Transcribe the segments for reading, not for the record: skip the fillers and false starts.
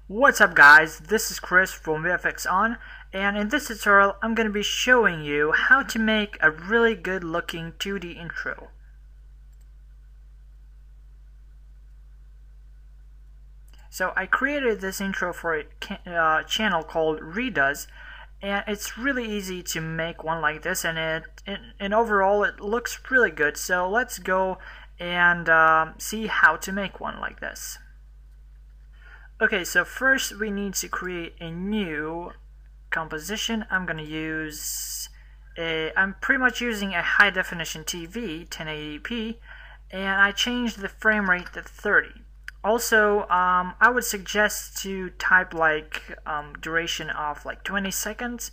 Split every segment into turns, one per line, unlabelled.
What's up guys, this is Chris from VFXON, and in this tutorial I'm going to be showing you how to make a really good looking 2D intro. So I created this intro for a channel called Redoes, and it's really easy to make one like this, and overall it looks really good. So let's go and see how to make one like this. Okay, so first we need to create a new composition. I'm pretty much using a high definition TV 1080p, and I changed the frame rate to 30. Also, I would suggest to type like duration of like 20 seconds,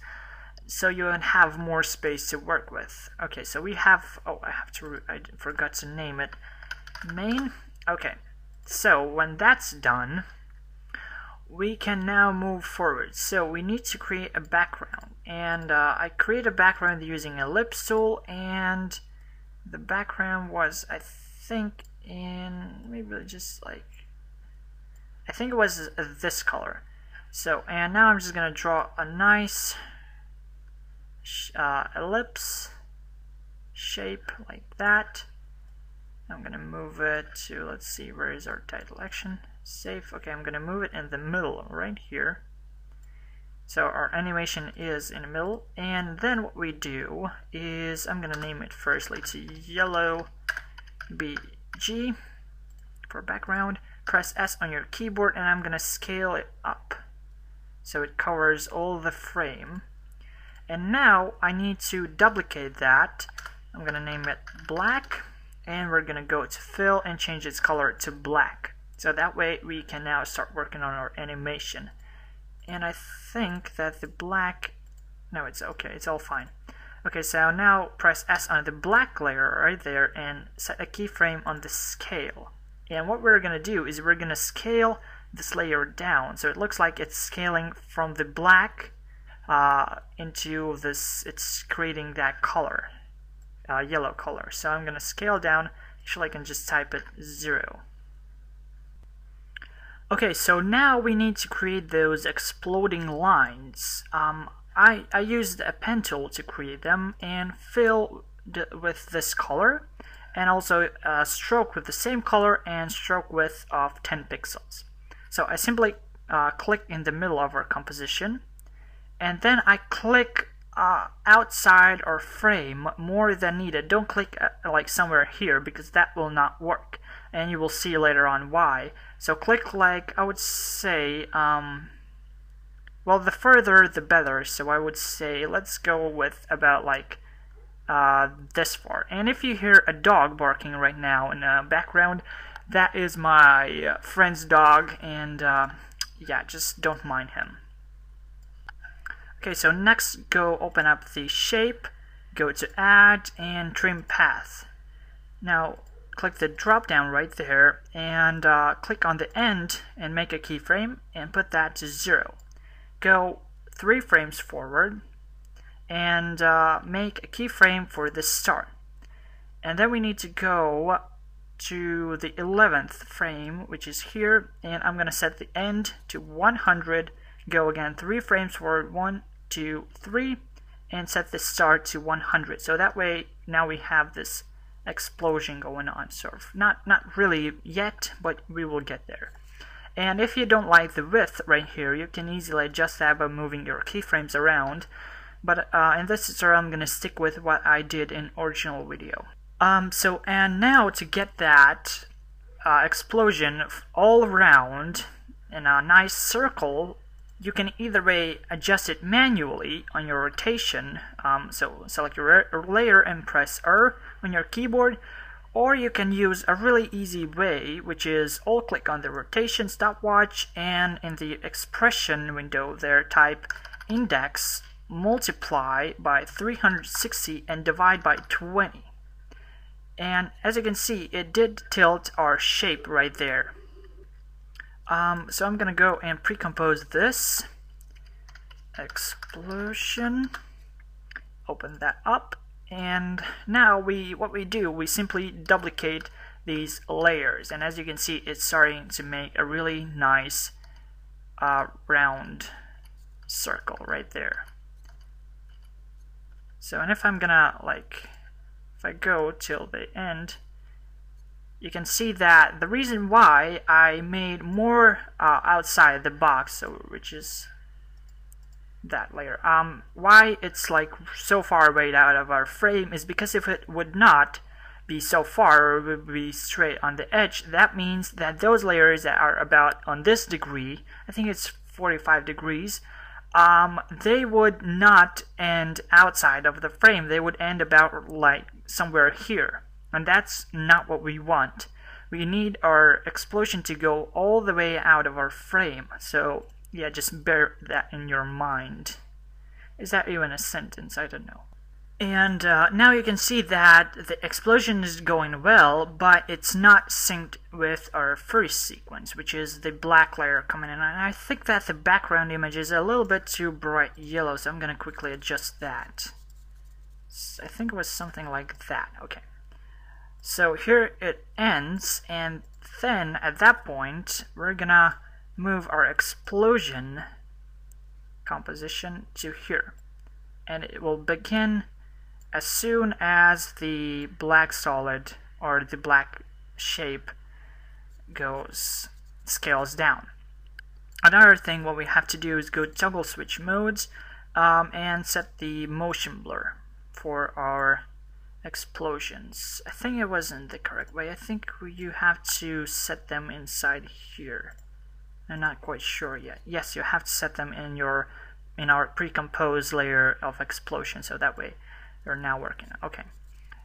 so you have more space to work with. Okay, so we have, I forgot to name it, main. Okay, so when that's done, we can now move forward. So we need to create a background, and I create a background using ellipse tool, and the background was, I think it was this color. So, and now I'm just gonna draw a nice ellipse shape like that. I'm gonna move it to, let's see, where is our title action? Save. Okay, I'm gonna move it in the middle right here. So our animation is in the middle, and then what we do is I'm gonna name it firstly to yellow BG for background. Press S on your keyboard, and I'm gonna scale it up so it covers all the frame. And now I need to duplicate that. I'm gonna name it black, and we're gonna go to fill and change its color to black. So that way we can now start working on our animation. And I think that the black, no, it's okay, it's all fine. Okay, so now press S on the black layer right there and set a keyframe on the scale. And what we're gonna do is we're gonna scale this layer down, so it looks like it's scaling from the black into this, it's creating that color, yellow color. So I'm gonna scale down. Actually I can just type it 0. Okay, so now we need to create those exploding lines. I used a pen tool to create them and fill with this color, and also stroke with the same color and stroke width of 10 pixels. So I simply click in the middle of our composition, and then I click outside our frame more than needed. Don't click like somewhere here, because that will not work, and you will see later on why. So click, like, I would say, well, the further the better, so I would say let's go with about like this far. And if you hear a dog barking right now in the background, that is my friend's dog, and yeah, just don't mind him. Okay, so next go open up the shape, go to add and trim path. Now click the drop down right there, and click on the end and make a keyframe and put that to 0. Go 3 frames forward and make a keyframe for the start. And then we need to go to the 11th frame, which is here, and I'm gonna set the end to 100. Go again 3 frames forward, 1, 2, 3, and set the start to 100. So that way now we have this explosion going on, sort of. Not really yet, but we will get there. And if you don't like the width right here, you can easily adjust that by moving your keyframes around. But in this tutorial, I'm gonna stick with what I did in original video. So, and now to get that explosion all around in a nice circle, you can either way adjust it manually on your rotation, so select your layer and press R on your keyboard, or you can use a really easy way, which is alt click on the rotation stopwatch, and in the expression window there type index multiply by 360 and divide by 20. And as you can see, it did tilt our shape right there. So I'm gonna go and pre-compose this explosion, open that up, and now what we do, we simply duplicate these layers, and as you can see, it's starting to make a really nice round circle right there. So, and if I'm gonna if I go till the end, you can see that the reason why I made more outside the box, so which is that layer, why it's so far away out of our frame is because if it would not be so far, or would be straight on the edge, that means that those layers that are about on this degree, I think it's 45 degrees, they would not end outside of the frame. They would end about somewhere here, and that's not what we want. We need our explosion to go all the way out of our frame. So yeah, just bear that in your mind. Is that even a sentence? I don't know. And now you can see that the explosion is going well, but it's not synced with our first sequence, which is the black layer coming in. And I think that the background image is a little bit too bright yellow, so I'm going to quickly adjust that. I think it was something like that. Okay. So here it ends, and then at that point, we're going to move our explosion composition to here. And it will begin as soon as the black solid or the black shape scales down. Another thing what we have to do is go toggle switch modes and set the motion blur for our explosions. I think it wasn't the correct way. I think you have to set them inside here. I'm not quite sure yet. Yes, you have to set them in our pre-composed layer of explosion, so that way they're now working. Okay.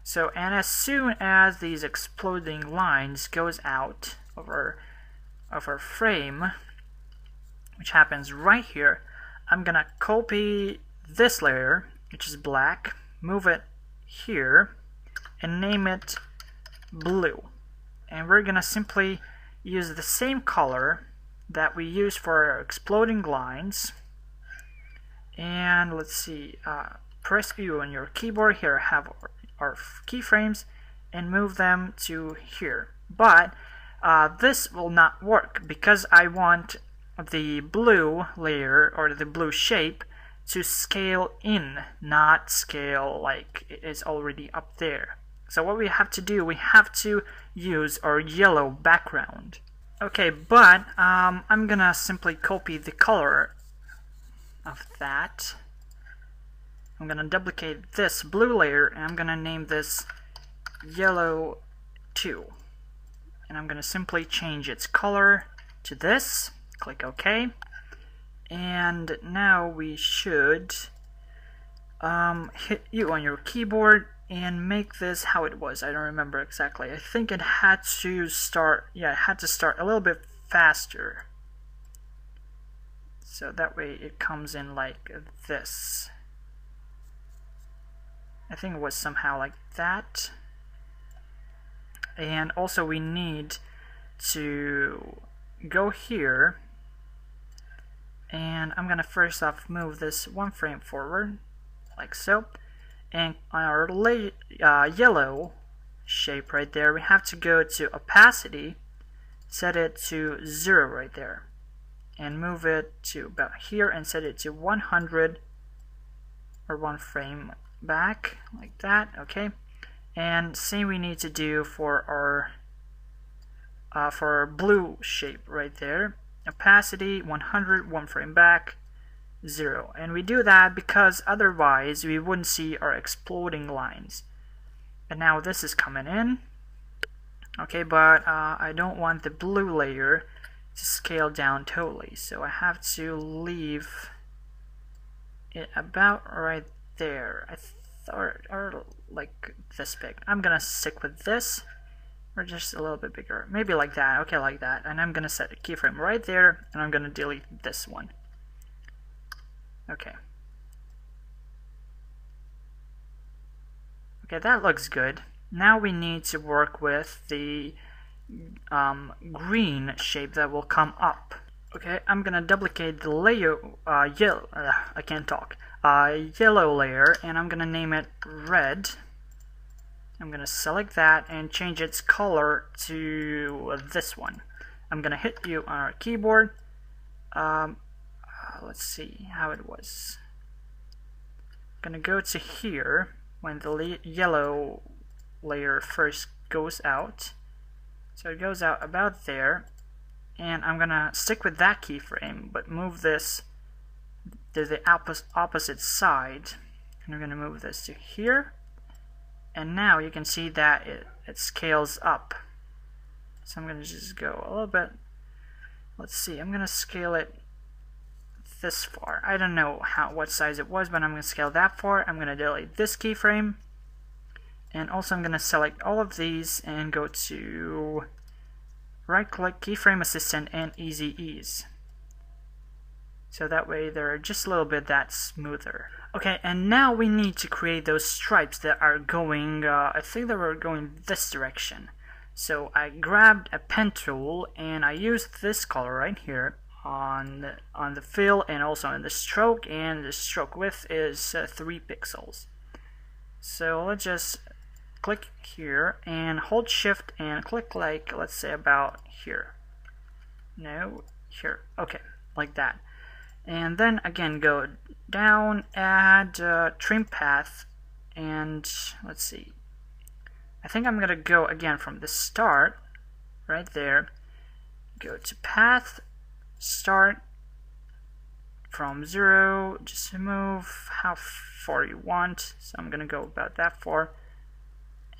So, and as soon as these exploding lines goes out of our frame, which happens right here, I'm gonna copy this layer, which is black, move it here, and name it blue. And we're gonna simply use the same color that we use for our exploding lines. And let's see, press U on your keyboard. Here I have our keyframes, and move them to here. But this will not work because I want the blue layer or the blue shape to scale in, not scale like it is already up there. So what we have to do, we have to use our yellow background. Okay, but I'm gonna simply copy the color of that. I'm gonna duplicate this blue layer, and I'm gonna name this yellow 2. And I'm gonna simply change its color to this. Click OK. And now we should hit U on your keyboard and make this how it was. I don't remember exactly. I think it had to start, yeah, it had to start a little bit faster. So that way it comes in like this. I think it was somehow like that. And also we need to go here, and I'm gonna first off move this one frame forward like so, and on our yellow shape right there, we have to go to opacity, set it to 0 right there, and move it to about here and set it to 100 or one frame back like that. Okay, and same we need to do for our blue shape right there. Opacity 100, one frame back, 0. And we do that because otherwise we wouldn't see our exploding lines. And now this is coming in. Okay, but I don't want the blue layer to scale down totally, so I have to leave it about right there. I thought, or like this big. I'm gonna stick with this, or just a little bit bigger, maybe like that. Okay, like that. And I'm gonna set a keyframe right there, and I'm gonna delete this one. Okay. Okay, that looks good. Now we need to work with the green shape that will come up. Okay, I'm gonna duplicate the layer, yellow. I can't talk. Yellow layer, and I'm gonna name it red. I'm gonna select that and change its color to this one. I'm gonna hit U on our keyboard, let's see how it was. Gonna go to here when the yellow layer first goes out. So it goes out about there, and I'm gonna stick with that keyframe, but move this to the opposite side. And I'm gonna move this to here, and now you can see that it scales up. So I'm gonna just go a little bit. Let's see, I'm gonna scale it this far. I don't know what size it was, but I'm going to scale that far. I'm going to delete this keyframe, and also I'm going to select all of these and go to right click, keyframe assistant, and easy ease. So that way they're just a little bit that smoother. Okay, and now we need to create those stripes that are going, I think they were going this direction. So I grabbed a pen tool and I used this color right here on the fill and also on the stroke, and the stroke width is 3 pixels. So let's just click here and hold shift and click, like, let's say about here. No, here. Okay, like that. And then again go down, add trim path, and let's see. I think I'm gonna go again from the start right there. Go to path, start from 0, just move how far you want. So I'm gonna go about that far,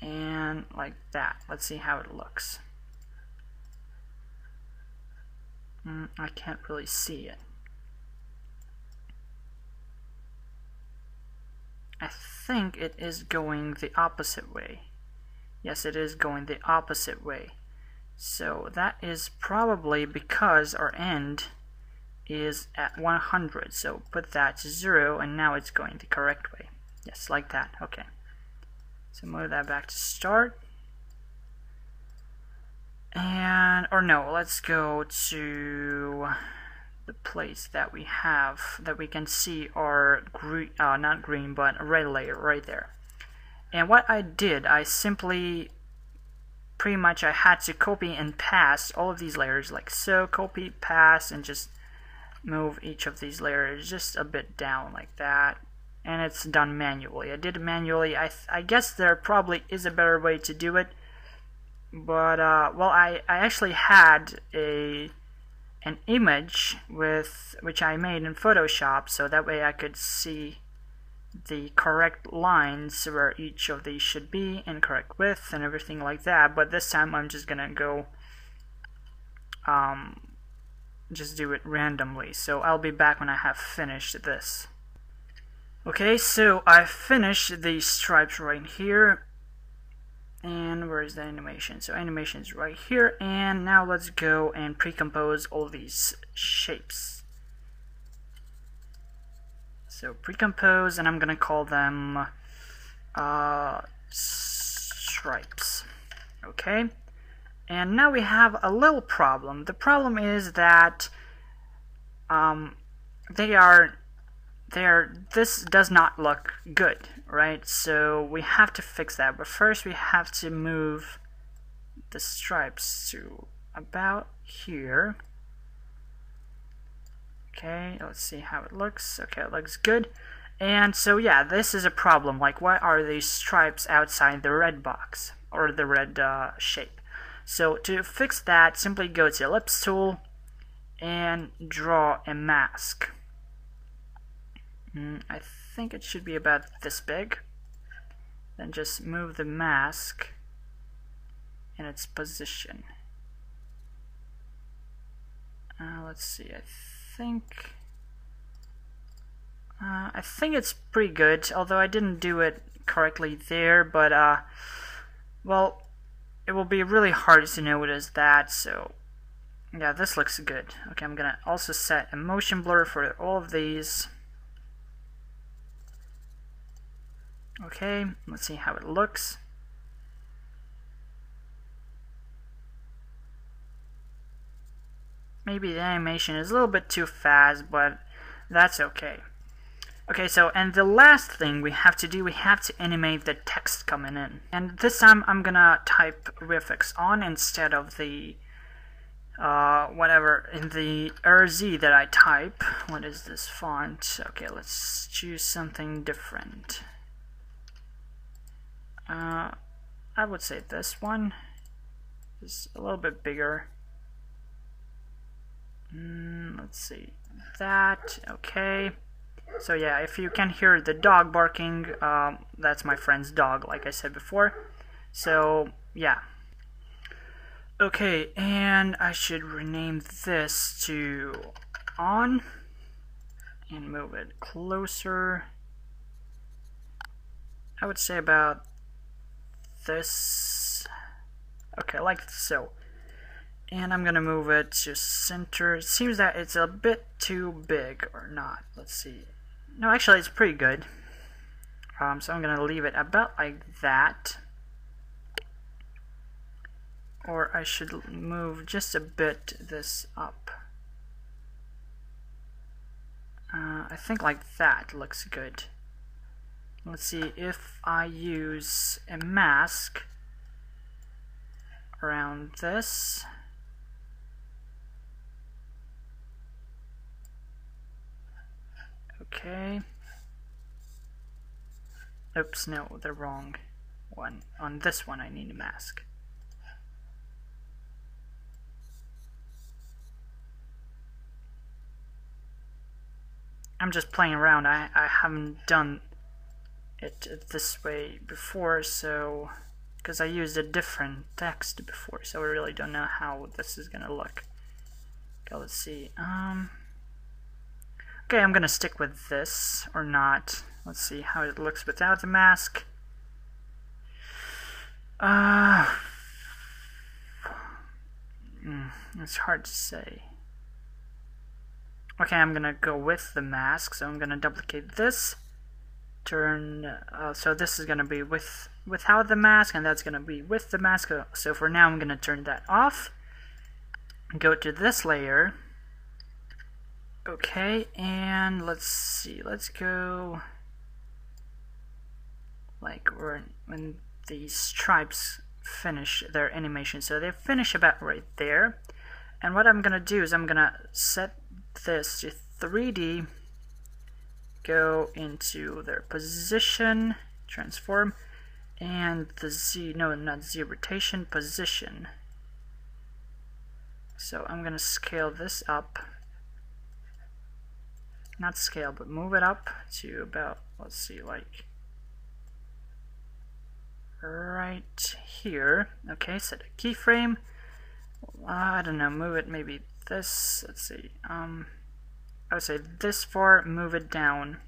and like that. Let's see how it looks. I can't really see it. I think it is going the opposite way. Yes, it is going the opposite way. So that is probably because our end is at 100. So put that to 0, and now it's going the correct way. Yes, like that. Okay. So move that back to start. And, or no, let's go to the place that we have, that we can see our green, not green, but a red layer right there. And what I did, I simply, pretty much I had to copy and paste all of these layers like so, copy, paste, and just move each of these layers just a bit down like that. And it's done manually. I did it manually. I guess there probably is a better way to do it, but well, I actually had an image which I made in Photoshop, so that way I could see the correct lines where each of these should be and correct width and everything like that. But this time I'm just gonna go just do it randomly. So I'll be back when I have finished this. Okay, so I finished the stripes right here. And where is the animation? So animation is right here, and now let's go and pre-compose all these shapes. So pre-compose, and I'm gonna call them stripes. Okay, and now we have a little problem. The problem is that this does not look good, right? So we have to fix that, but first we have to move the stripes to about here. Okay, let's see how it looks. Okay, it looks good. And so yeah, this is a problem. Like, why are these stripes outside the red box or the red shape? So to fix that, simply go to ellipse tool and draw a mask. I think it should be about this big. Then just move the mask in its position. Let's see, I think it's pretty good, although I didn't do it correctly there, but well, it will be really hard to notice that, so yeah, this looks good. Okay, I'm gonna also set a motion blur for all of these. Okay, let's see how it looks. Maybe the animation is a little bit too fast, but that's okay. Okay, so, and the last thing we have to do, we have to animate the text coming in. And this time I'm gonna type VFXON instead of the whatever in the RZ that I type. What is this font? Okay, let's choose something different. I would say this one is a little bit bigger. Let's see, that. Okay, so yeah, if you can hear the dog barking, that's my friend's dog, like I said before. So yeah. Okay, and I should rename this to on and move it closer. I would say about this. Okay, like so. And I'm gonna move it to center. It seems that it's a bit too big, or not. Let's see. No, actually it's pretty good. So I'm gonna leave it about like that. Or I should move just a bit this up. I think like that looks good. Let's see if I use a mask around this. Okay. Oops, no, the wrong one. On this one I need a mask. I'm just playing around. I haven't done it this way before, so because I used a different text before, so I really don't know how this is gonna look. Okay, let's see. Okay, I'm gonna stick with this or not. Let's see how it looks without the mask. It's hard to say. Okay, I'm gonna go with the mask, so I'm gonna duplicate this. Turn, so this is gonna be without the mask, and that's gonna be with the mask. So for now, I'm gonna turn that off. Go to this layer. Okay, and let's see. Let's go like when these stripes finish their animation. So they finish about right there. And what I'm gonna do is I'm gonna set this to 3D, go into their position, transform, and the Z, no, not Z, rotation, position. So I'm gonna scale this up, not scale, but move it up to about, let's see, like right here. Okay, set a keyframe. I don't know, move it maybe this, let's see, I would say this far, move it down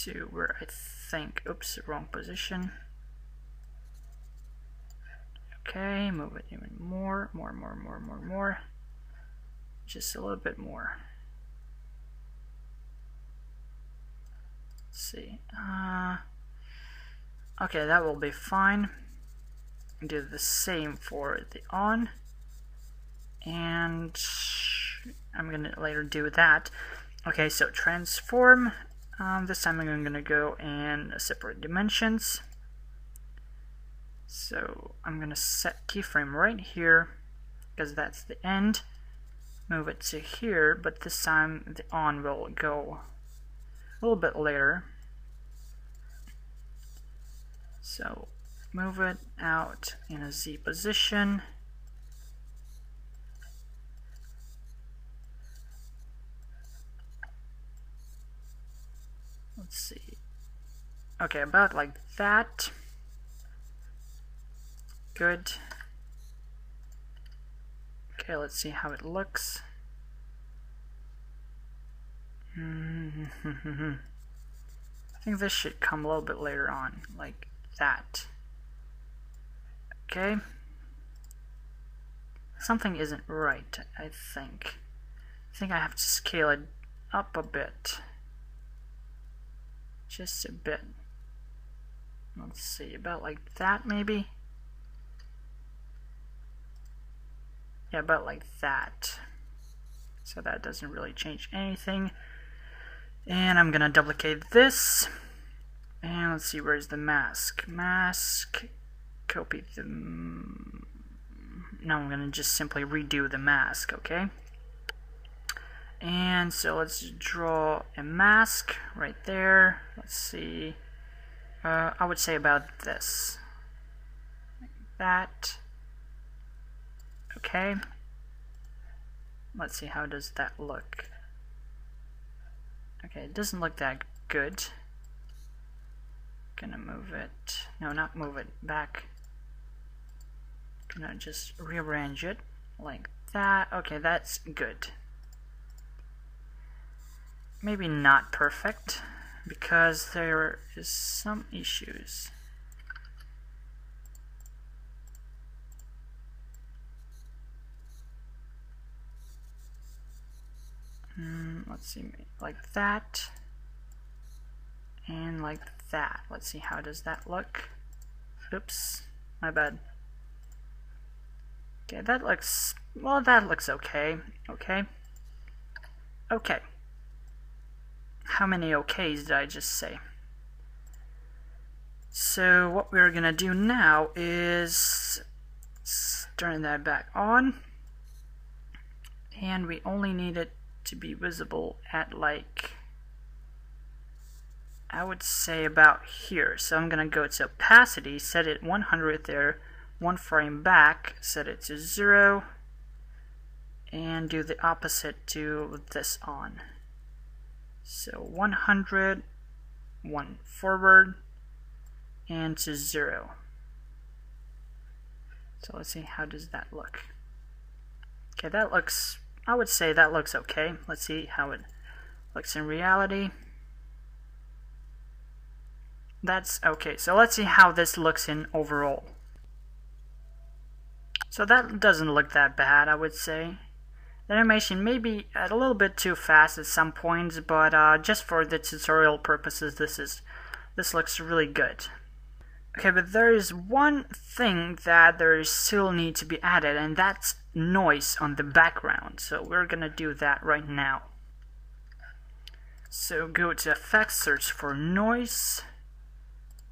to where I think, oops, wrong position. Okay, move it even more, just a little bit more. Let's see, okay, that will be fine. Do the same for the on, and I'm gonna later do that. Okay, so transform. This time I'm gonna go in separate dimensions. So I'm gonna set keyframe right here because that's the end. Move it to here, but this time the on will go a little bit later. So move it out in a Z position. Let's see. Okay, about like that. Good. Okay, let's see how it looks. I think this should come a little bit later on, like that. Okay. Something isn't right, I think. I think I have to scale it up a bit. Just a bit. Let's see, about like that maybe? Yeah, about like that. So that doesn't really change anything. And I'm gonna duplicate this. And let's see, where's the mask? Mask, copy the now I'm gonna just simply redo the mask, okay? And so let's draw a mask right there. Let's see. I would say about this. Like that. Okay. Let's see, how does that look? Okay, it doesn't look that good. Gonna move it. No, not move it. Back. Gonna just rearrange it like that. Okay, that's good. Maybe not perfect because there is some issues. Let's see, like that and like that. Let's see, how does that look? Oops, my bad. Okay, that looks, well, that looks okay. Okay. How many okays did I just say? So what we're gonna do now is turn that back on, and we only need it to be visible at, like, I would say about here. So I'm gonna go to opacity, set it 100 there, 1 frame back, set it to 0, and do the opposite to this on. So 100, 1 forward, and to 0. So let's see, how does that look? Okay, that looks, I would say that looks okay. Let's see how it looks in reality. That's okay. So let's see how this looks in overall. So that doesn't look that bad, I would say. The animation may be a little bit too fast at some points, but just for the tutorial purposes, this looks really good. Okay, but there is one thing that there still need to be added, and that's noise on the background. So we're gonna do that right now. So go to Effects, search for noise.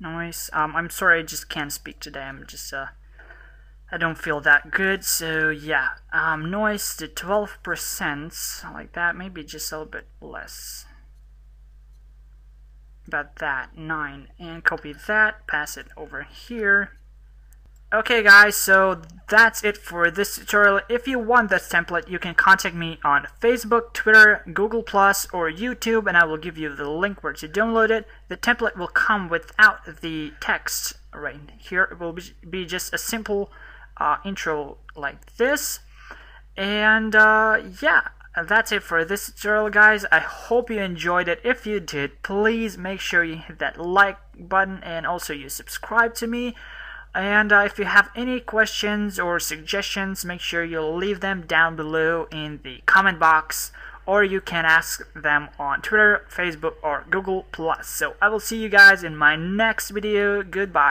I'm sorry, I just can't speak today. I'm just I don't feel that good, so yeah. Noise to 12%, like that, maybe just a little bit less. About that, 9, and copy that, pass it over here. Okay guys, so that's it for this tutorial. If you want this template, you can contact me on Facebook, Twitter, Google+, or YouTube, and I will give you the link where to download it. The template will come without the text right here. It will be just a simple intro like this. And yeah, that's it for this tutorial, guys. I hope you enjoyed it. If you did, please make sure you hit that like button, and also you subscribe to me. And if you have any questions or suggestions, make sure you leave them down below in the comment box, or you can ask them on Twitter, Facebook, or Google+. So I will see you guys in my next video. Goodbye.